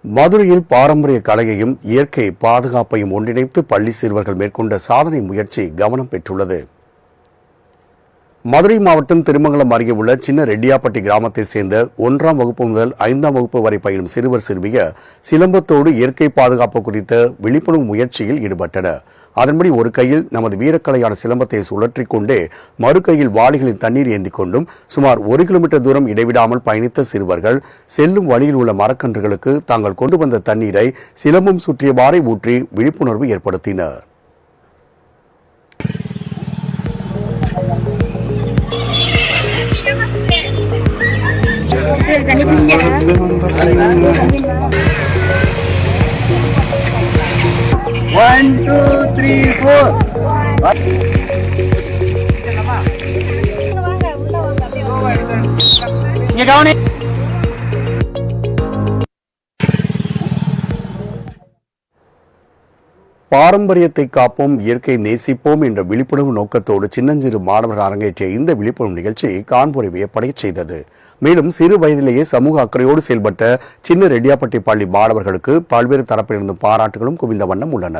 மதுரையில் பாரம்பரிய கலையையும் இயற்கை பாதுகாப்பையும் ஒன்றிணைத்து பள்ளி சிறுவர்கள் மேற்கொண்ட சாதனை முயற்சி கவனம் பெற்றுள்ளது. மதுரை மாவட்டம் திருமங்கலம் அருகே உள்ள சின்ன ரெட்டியாப்பட்டி கிராமத்தைச் சேர்ந்த 1ஆம் வகுப்பு முதல் 5ஆம் வகுப்பு வரை பயிலும் சிறுவர் சிறுமியர் சிலம்பத்தோடு இயற்கை பாதுகாப்பு குறித்த விழிப்புணர்வு முயற்சியில் ஈடுபட்டனர். அதன்படி ஒரு கையில் நமது வீரக்கலையான சிலம்பத்தை சுழற்றிக் கொண்டே மறு கையில் வாளிகளின் தண்ணீர் ஏந்திக் கொண்டும் சுமார் 1 கிலோமீட்டர் தூரம் இடைவிடாமல் பயணித்த சிறுவர்கள் செல்லும் வழியில் உள்ள மரக்கன்றுகளுக்கு தாங்கள் கொண்டு வந்த தண்ணீரை சிலம்பம் சுற்றியவாறே ஊற்றி விழிப்புணர்வு ஏற்படுத்தினர். One, two, three, four. இங்க கவனி. பாரம்பரியத்தை காப்போம், இயற்கை நேசிப்போம் என்ற விழிப்புணர்வு நோக்கத்தோடு சின்னஞ்சிறு மாணவர்கள் அரங்கேற்றிய இந்த விழிப்புணர்வு நிகழ்ச்சி காண்போரை வியப்படைய செய்தது. மேலும் சிறு வயதிலேயே சமூக அக்கறையோடு செயல்பட்ட சின்ன ரெட்டியாப்பட்டி பள்ளி மாணவர்களுக்கு பல்வேறு தரப்பிலிருந்து பாராட்டுகளும் குவிந்த வண்ணம் உள்ளன.